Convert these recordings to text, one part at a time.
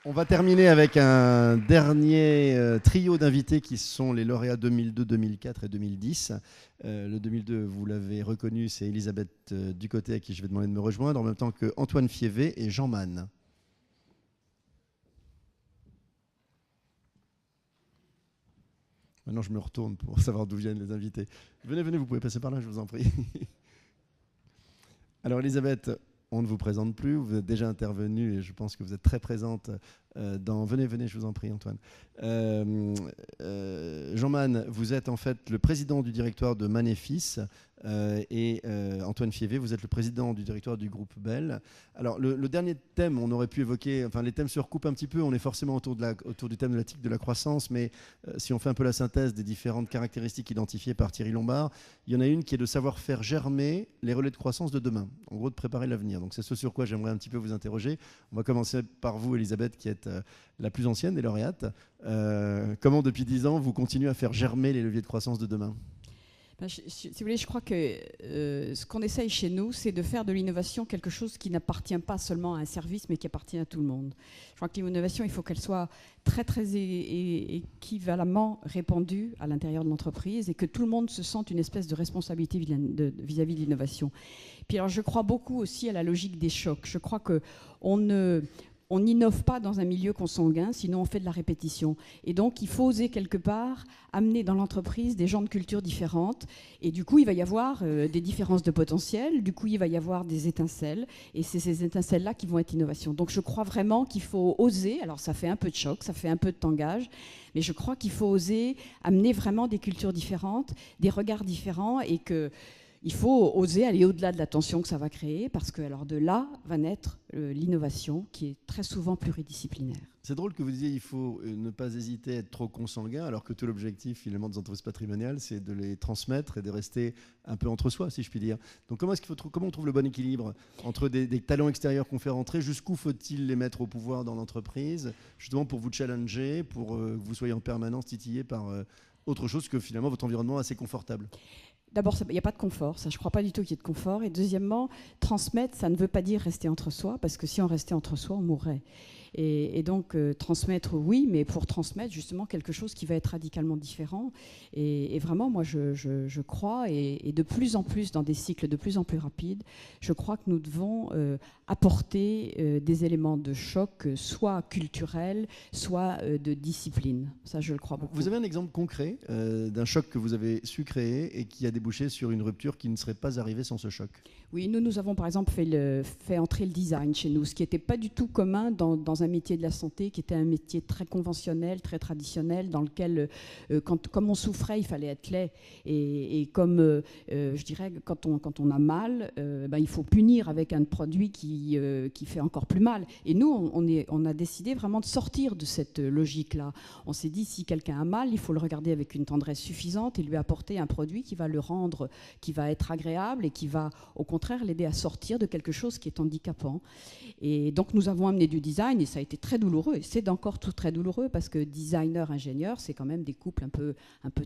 On va terminer avec un dernier trio d'invités qui sont les lauréats 2002, 2004 et 2010. Le 2002, vous l'avez reconnu, c'est Elisabeth Ducotet à qui je vais demander de me rejoindre, en même temps que Antoine Fievé et Jean Mann. Maintenant, je me retourne pour savoir d'où viennent les invités. Venez, vous pouvez passer par là, je vous en prie. Alors, Elisabeth, on ne vous présente plus, vous êtes déjà intervenue et je pense que vous êtes très présente dans... Venez, je vous en prie, Antoine. Jean Mann, vous êtes en fait le président du directoire de Mann & Fils et Antoine Fievé, vous êtes le président du directoire du groupe Bell. Alors, le dernier thème, on aurait pu évoquer, enfin les thèmes se recoupent un petit peu, on est forcément autour du thème de l'éthique de la croissance, mais si on fait un peu la synthèse des différentes caractéristiques identifiées par Thierry Lombard, il y en a une qui est de savoir faire germer les relais de croissance de demain, en gros de préparer l'avenir. Donc c'est ce sur quoi j'aimerais un petit peu vous interroger. On va commencer par vous, Elisabeth, qui êtes la plus ancienne des lauréates. Comment depuis 10 ans vous continuez à faire germer les leviers de croissance de demain ? Si vous voulez, je crois que ce qu'on essaye chez nous, c'est de faire de l'innovation quelque chose qui n'appartient pas seulement à un service, mais qui appartient à tout le monde. Je crois que l'innovation, il faut qu'elle soit très, très équivalemment répandue à l'intérieur de l'entreprise et que tout le monde se sente une espèce de responsabilité vis-à-vis de l'innovation. Puis alors, je crois beaucoup aussi à la logique des chocs. Je crois qu'on n'innove pas dans un milieu consanguin, sinon on fait de la répétition. Et donc, il faut oser quelque part amener dans l'entreprise des gens de cultures différentes. Et du coup, il va y avoir des différences de potentiel. Du coup, il va y avoir des étincelles. Et c'est ces étincelles-là qui vont être innovation. Donc, je crois vraiment qu'il faut oser. Alors, ça fait un peu de choc, ça fait un peu de tangage. Mais je crois qu'il faut oser amener vraiment des cultures différentes, des regards différents et que... Il faut oser aller au-delà de la tension que ça va créer, parce que alors de là va naître l'innovation, qui est très souvent pluridisciplinaire. C'est drôle que vous disiez qu'il faut ne pas hésiter à être trop consanguin, alors que tout l'objectif finalement des entreprises patrimoniales, c'est de les transmettre et de rester un peu entre soi, si je puis dire. Donc comment on trouve le bon équilibre entre des talents extérieurs qu'on fait rentrer, jusqu'où faut-il les mettre au pouvoir dans l'entreprise, justement pour vous challenger, pour que vous soyez en permanence titillé par autre chose que finalement votre environnement assez confortable? D'abord, il n'y a pas de confort, ça je ne crois pas du tout qu'il y ait de confort. Et deuxièmement, transmettre, ça ne veut pas dire rester entre soi, parce que si on restait entre soi, on mourrait. Et donc, transmettre, oui, mais pour transmettre justement quelque chose qui va être radicalement différent. Et vraiment, moi, je crois, et de plus en plus, dans des cycles de plus en plus rapides, je crois que nous devons apporter des éléments de choc, soit culturels, soit de discipline. Ça, je le crois beaucoup. Vous avez un exemple concret d'un choc que vous avez su créer et qui a débouché sur une rupture qui ne serait pas arrivée sans ce choc? Oui, nous avons par exemple fait entrer le design chez nous, ce qui n'était pas du tout commun dans un métier de la santé, qui était un métier très conventionnel, très traditionnel, dans lequel, comme on souffrait, il fallait être laid. Et comme, je dirais, quand on a mal, il faut punir avec un produit qui fait encore plus mal. Et nous, on a décidé vraiment de sortir de cette logique-là. On s'est dit, si quelqu'un a mal, il faut le regarder avec une tendresse suffisante et lui apporter un produit qui va le rendre, qui va être agréable et qui va, au contraire, l'aider à sortir de quelque chose qui est handicapant. Et donc nous avons amené du design et ça a été très douloureux, et c'est encore tout très douloureux parce que designer-ingénieur, c'est quand même des couples un peu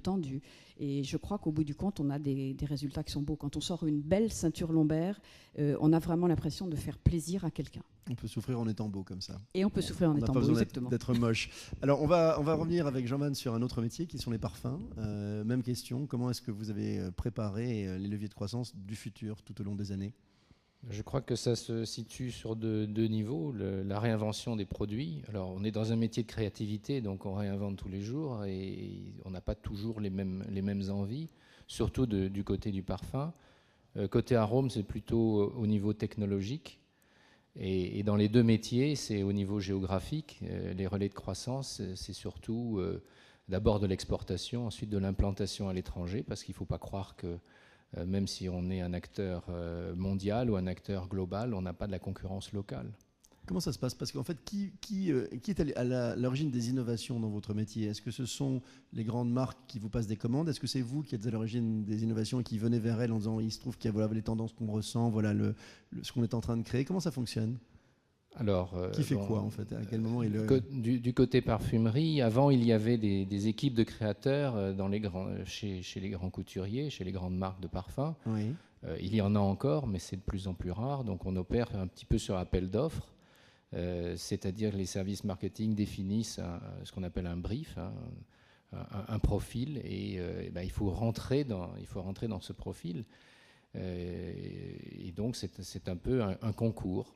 tendus. Et je crois qu'au bout du compte, on a des résultats qui sont beaux. Quand on sort une belle ceinture lombaire, on a vraiment l'impression de faire plaisir à quelqu'un. On peut souffrir en étant beau comme ça. Et on peut souffrir en étant beau, exactement. On n'a pas besoin d'être moche. Alors on va revenir avec Jean Mann sur un autre métier qui sont les parfums. Même question, comment est-ce que vous avez préparé les leviers de croissance du futur tout au long des années? Je crois que ça se situe sur deux niveaux. La réinvention des produits. Alors, on est dans un métier de créativité, donc on réinvente tous les jours et on n'a pas toujours les mêmes envies, surtout du côté du parfum. Côté arôme, c'est plutôt au niveau technologique. Et dans les deux métiers, c'est au niveau géographique. Les relais de croissance, c'est surtout d'abord de l'exportation, ensuite de l'implantation à l'étranger, parce qu'il ne faut pas croire que même si on est un acteur mondial ou un acteur global, on n'a pas de la concurrence locale. Comment ça se passe? Parce qu'en fait, qui est à l'origine des innovations dans votre métier? Est-ce que ce sont les grandes marques qui vous passent des commandes? Est-ce que c'est vous qui êtes à l'origine des innovations et qui venez vers elles en disant il se trouve qu'il y a voilà les tendances qu'on ressent, voilà ce qu'on est en train de créer? Comment ça fonctionne? Alors, qui fait quoi en fait? À quel moment du côté parfumerie, avant il y avait des équipes de créateurs chez les grands couturiers, chez les grandes marques de parfums. Oui. Il y en a encore, mais c'est de plus en plus rare. Donc on opère un petit peu sur appel d'offres. c'est-à-dire que les services marketing définissent ce qu'on appelle un brief, un profil, et il faut rentrer dans ce profil. Et donc c'est un peu un concours.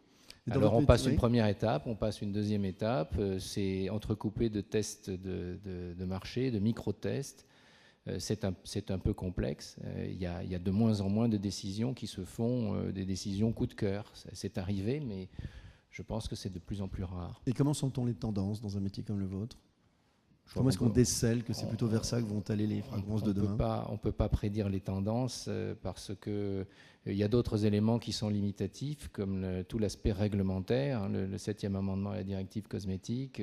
Alors on passe une première étape, on passe une deuxième étape, c'est entrecoupé de tests de marché, de micro-tests. C'est un peu complexe. Il y a de moins en moins de décisions qui se font, des décisions coup de cœur. C'est arrivé, mais je pense que c'est de plus en plus rare. Et comment sent-on les tendances dans un métier comme le vôtre ? Comment est-ce qu'on décèle que c'est plutôt vers ça que vont aller les fragrances de demain ? On ne peut pas prédire les tendances parce qu'il y a d'autres éléments qui sont limitatifs, comme tout l'aspect réglementaire, le 7e amendement à la directive cosmétique,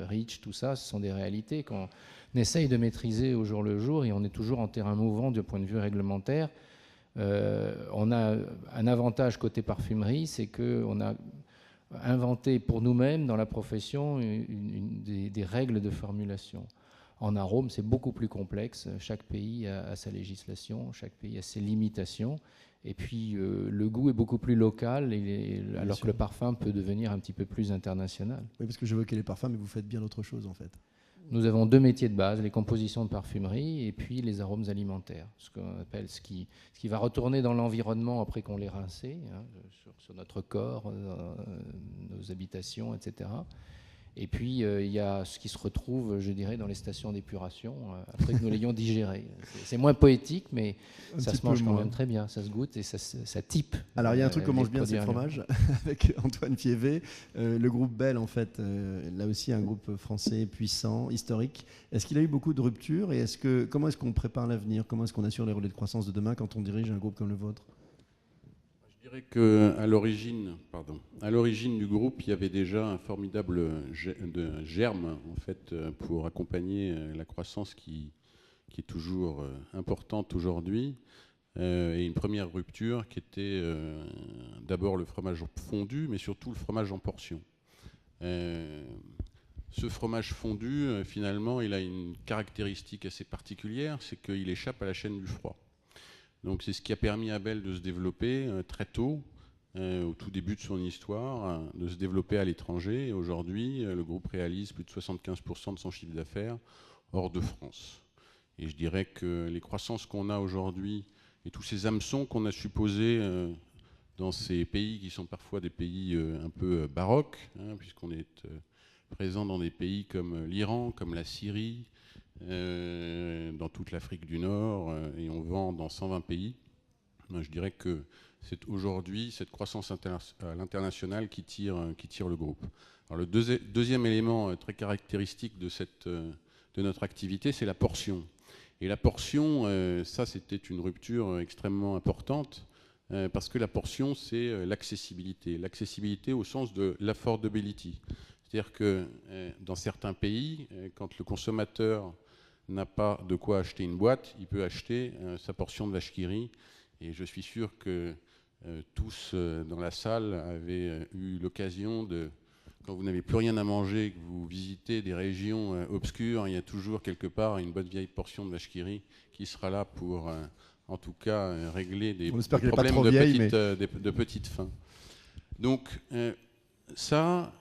REACH, tout ça, ce sont des réalités qu'on essaye de maîtriser au jour le jour et on est toujours en terrain mouvant du point de vue réglementaire. On a un avantage côté parfumerie, c'est qu'on a inventé pour nous-mêmes dans la profession des règles de formulation. En arôme, c'est beaucoup plus complexe. Chaque pays a sa législation, chaque pays a ses limitations. Et puis, le goût est beaucoup plus local, alors que le parfum peut devenir un petit peu plus international. Oui, parce que j'évoquais les parfums, mais vous faites bien autre chose, en fait. Nous avons 2 métiers de base, les compositions de parfumerie et puis les arômes alimentaires, ce qu'on appelle ce qui va retourner dans l'environnement après qu'on l'ait rincé, sur notre corps, nos habitations, etc. Et puis il y a ce qui se retrouve, je dirais, dans les stations d'épuration après que nous l'ayons digéré. C'est moins poétique, mais ça se mange quand même très bien, ça se goûte et ça type. Alors il y a un truc qu'on mange bien, c'est le fromage, avec Antoine Fievé. Le groupe Bell, en fait, là aussi un groupe français puissant, historique. Est-ce qu'il a eu beaucoup de ruptures et comment est-ce qu'on prépare l'avenir ? Comment est-ce qu'on assure les relais de croissance de demain quand on dirige un groupe comme le vôtre ? Je dirais qu'à l'origine du groupe, il y avait déjà un formidable germe en fait, pour accompagner la croissance qui est toujours importante aujourd'hui. Et une première rupture qui était d'abord le fromage fondu, mais surtout le fromage en portion. Ce fromage fondu, finalement, il a une caractéristique assez particulière, c'est qu'il échappe à la chaîne du froid. Donc c'est ce qui a permis à Bell de se développer très tôt, au tout début de son histoire, de se développer à l'étranger. Et aujourd'hui, le groupe réalise plus de 75% de son chiffre d'affaires hors de France. Et je dirais que les croissances qu'on a aujourd'hui et tous ces hameçons qu'on a supposés dans ces pays qui sont parfois des pays un peu baroques, puisqu'on est présent dans des pays comme l'Iran, comme la Syrie, dans toute l'Afrique du Nord, et on vend dans 120 pays. Je dirais que c'est aujourd'hui cette croissance à l'international qui tire le groupe. Alors le deuxième élément très caractéristique de notre activité, c'est la portion. Et la portion, ça c'était une rupture extrêmement importante, parce que la portion, c'est l'accessibilité. L'accessibilité au sens de l'affordability. C'est-à-dire que dans certains pays, quand le consommateur n'a pas de quoi acheter une boîte, il peut acheter sa portion de vache qui rit. Et je suis sûr que tous dans la salle avaient eu l'occasion de, quand vous n'avez plus rien à manger, que vous visitez des régions obscures, il y a toujours quelque part une bonne vieille portion de vache qui rit qui sera là pour, en tout cas, régler des problèmes de petite faim. Donc ça...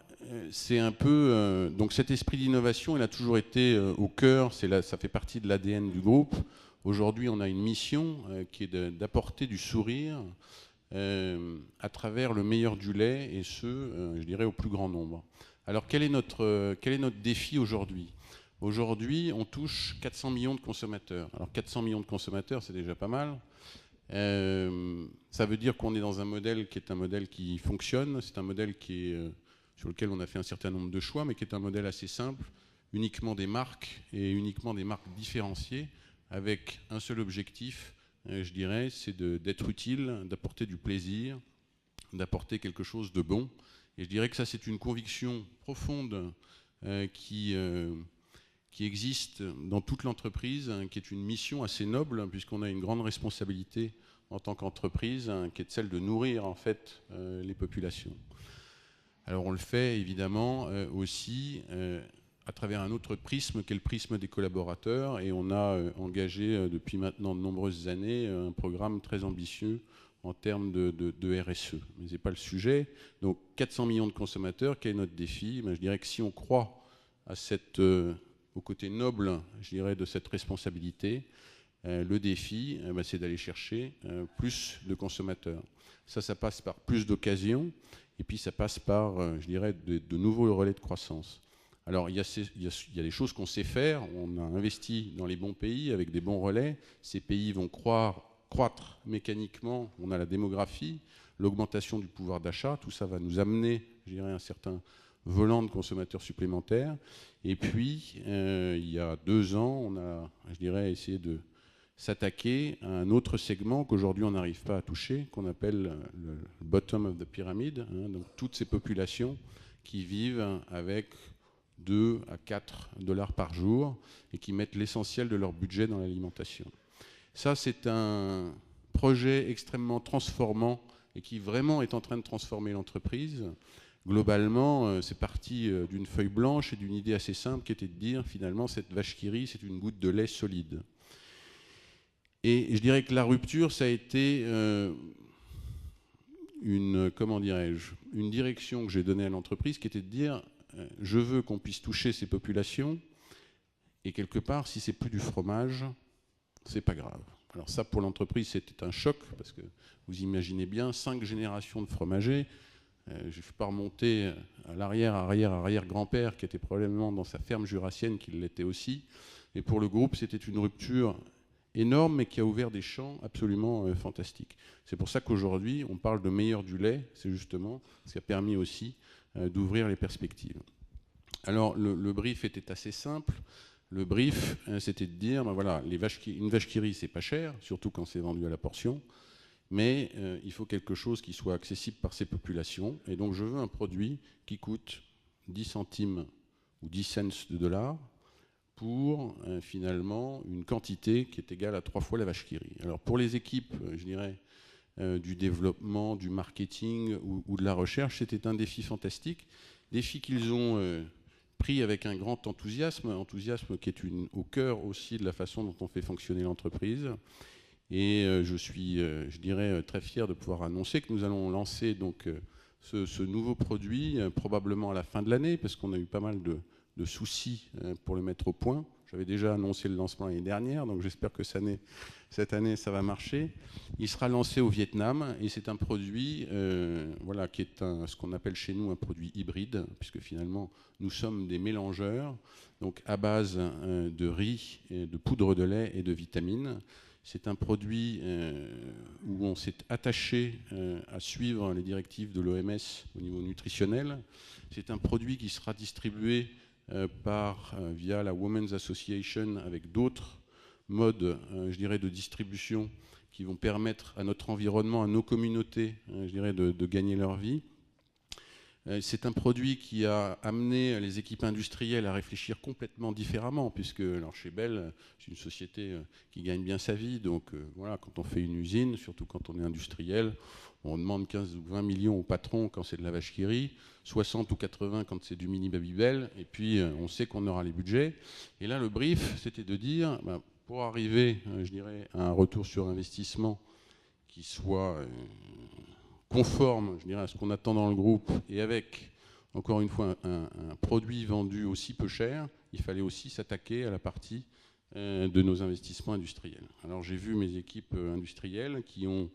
c'est un peu donc cet esprit d'innovation, il a toujours été au cœur. Ça fait partie de l'ADN du groupe. Aujourd'hui, on a une mission qui est d'apporter du sourire à travers le meilleur du lait, et je dirais, au plus grand nombre. Alors, quel est notre défi aujourd'hui ? Aujourd'hui, on touche 400 millions de consommateurs. Alors, 400 millions de consommateurs, c'est déjà pas mal. Ça veut dire qu'on est dans un modèle qui est un modèle qui fonctionne. C'est un modèle sur lequel on a fait un certain nombre de choix, mais qui est un modèle assez simple, uniquement des marques, et uniquement des marques différenciées, avec un seul objectif, je dirais, c'est d'être utile, d'apporter du plaisir, d'apporter quelque chose de bon. Et je dirais que ça, c'est une conviction profonde qui existe dans toute l'entreprise, qui est une mission assez noble, puisqu'on a une grande responsabilité en tant qu'entreprise, qui est celle de nourrir en fait les populations. Alors on le fait évidemment aussi à travers un autre prisme qu'est le prisme des collaborateurs, et on a engagé depuis maintenant de nombreuses années un programme très ambitieux en termes de RSE. Mais ce n'est pas le sujet. Donc 400 millions de consommateurs, quel est notre défi? Je dirais que si on croit à au côté noble, je dirais, de cette responsabilité, le défi, c'est d'aller chercher plus de consommateurs. Ça passe par plus d'occasions, et puis ça passe par, je dirais, de nouveaux relais de croissance. Alors, il y a des choses qu'on sait faire. On a investi dans les bons pays avec des bons relais. Ces pays vont croître mécaniquement. On a la démographie, l'augmentation du pouvoir d'achat. Tout ça va nous amener, je dirais, un certain volant de consommateurs supplémentaires. Et puis, il y a 2 ans, on a, je dirais, essayé de s'attaquer à un autre segment qu'aujourd'hui on n'arrive pas à toucher, qu'on appelle le bottom of the pyramid, donc toutes ces populations qui vivent avec 2 à 4 dollars par jour et qui mettent l'essentiel de leur budget dans l'alimentation. Ça, c'est un projet extrêmement transformant et qui vraiment est en train de transformer l'entreprise. Globalement, c'est parti d'une feuille blanche et d'une idée assez simple qui était de dire finalement cette vache qui rit, c'est une goutte de lait solide. Et je dirais que la rupture, ça a été une direction que j'ai donnée à l'entreprise qui était de dire je veux qu'on puisse toucher ces populations et quelque part, si c'est plus du fromage, c'est pas grave. Alors ça, pour l'entreprise, c'était un choc parce que vous imaginez bien 5 générations de fromagers. Je ne suis pas remonté à l'arrière-grand-père qui était probablement dans sa ferme jurassienne, qui l'était aussi. Et pour le groupe, c'était une rupture énorme, mais qui a ouvert des champs absolument fantastiques. C'est pour ça qu'aujourd'hui, on parle de meilleur du lait. C'est justement ce qui a permis aussi d'ouvrir les perspectives. Alors, le brief était assez simple. Le brief, c'était de dire, voilà, une vache qui rit, c'est pas cher, surtout quand c'est vendu à la portion. Mais il faut quelque chose qui soit accessible par ces populations. Et donc, je veux un produit qui coûte 10 centimes ou 10 cents de dollars pour finalement une quantité qui est égale à 3 fois la vache qui rit. Alors, pour les équipes, je dirais, du développement, du marketing ou de la recherche, c'était un défi fantastique. Défi qu'ils ont pris avec un grand enthousiasme qui est au cœur aussi de la façon dont on fait fonctionner l'entreprise. Et je suis, je dirais, très fier de pouvoir annoncer que nous allons lancer donc ce nouveau produit probablement à la fin de l'année, parce qu'on a eu pas mal de soucis pour le mettre au point. J'avais déjà annoncé le lancement l'année dernière, donc j'espère que cette année, ça va marcher. Il sera lancé au Vietnam, et c'est un produit voilà, qui est ce qu'on appelle chez nous un produit hybride, puisque finalement, nous sommes des mélangeurs, donc à base de riz, et de poudre de lait et de vitamines. C'est un produit où on s'est attaché à suivre les directives de l'OMS au niveau nutritionnel. C'est un produit qui sera distribué via la Women's Association avec d'autres modes, je dirais, de distribution qui vont permettre à notre environnement, à nos communautés, je dirais, de gagner leur vie. C'est un produit qui a amené les équipes industrielles à réfléchir complètement différemment, puisque alors chez Bell, c'est une société qui gagne bien sa vie, donc voilà, quand on fait une usine, surtout quand on est industriel, on demande 15 ou 20 millions au patron quand c'est de la vache qui rit, 60 ou 80 quand c'est du mini Babybel, et puis on sait qu'on aura les budgets. Et là, le brief, c'était de dire, pour arriver, je dirais, à un retour sur investissement qui soit conforme, je dirais, à ce qu'on attend dans le groupe, et avec, encore une fois, un produit vendu aussi peu cher, il fallait aussi s'attaquer à la partie de nos investissements industriels. Alors j'ai vu mes équipes industrielles qui ont,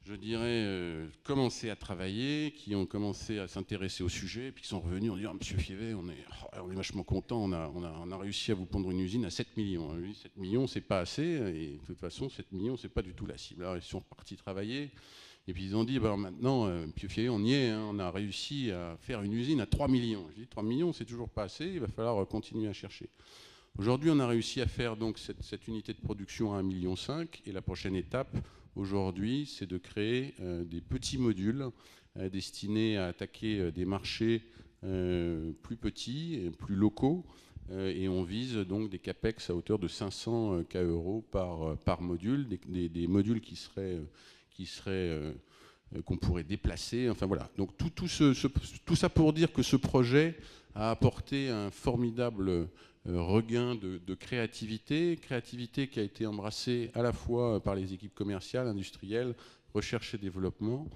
je dirais, commencé à travailler, qui ont commencé à s'intéresser au sujet, puis qui sont revenus en disant « Monsieur Fievet, on est vachement content, on a réussi à vous pondre une usine à 7 millions. » 7 millions, c'est pas assez, et de toute façon, 7 millions, c'est pas du tout la cible. Alors ils sont repartis travailler. Et puis ils ont dit, maintenant, Monsieur Fievet, on y est, hein, on a réussi à faire une usine à 3 millions. Je dis, 3 millions, c'est toujours pas assez, il va falloir continuer à chercher. Aujourd'hui, on a réussi à faire donc cette unité de production à 1,5 million, et la prochaine étape, aujourd'hui, c'est de créer des petits modules destinés à attaquer des marchés plus petits, plus locaux, et on vise donc des capex à hauteur de 500 K € par module, des modules qu'on pourrait déplacer, enfin voilà. Donc tout ça pour dire que ce projet a apporté un formidable regain de créativité qui a été embrassée à la fois par les équipes commerciales, industrielles, recherche et développement,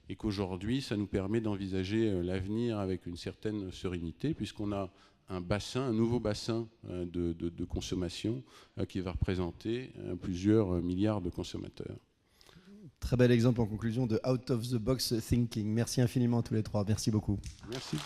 et qu'aujourd'hui, ça nous permet d'envisager l'avenir avec une certaine sérénité, puisqu'on a un nouveau bassin de consommation qui va représenter plusieurs milliards de consommateurs. Très bel exemple en conclusion de out of the box thinking. Merci infiniment à tous les trois. Merci beaucoup. Merci.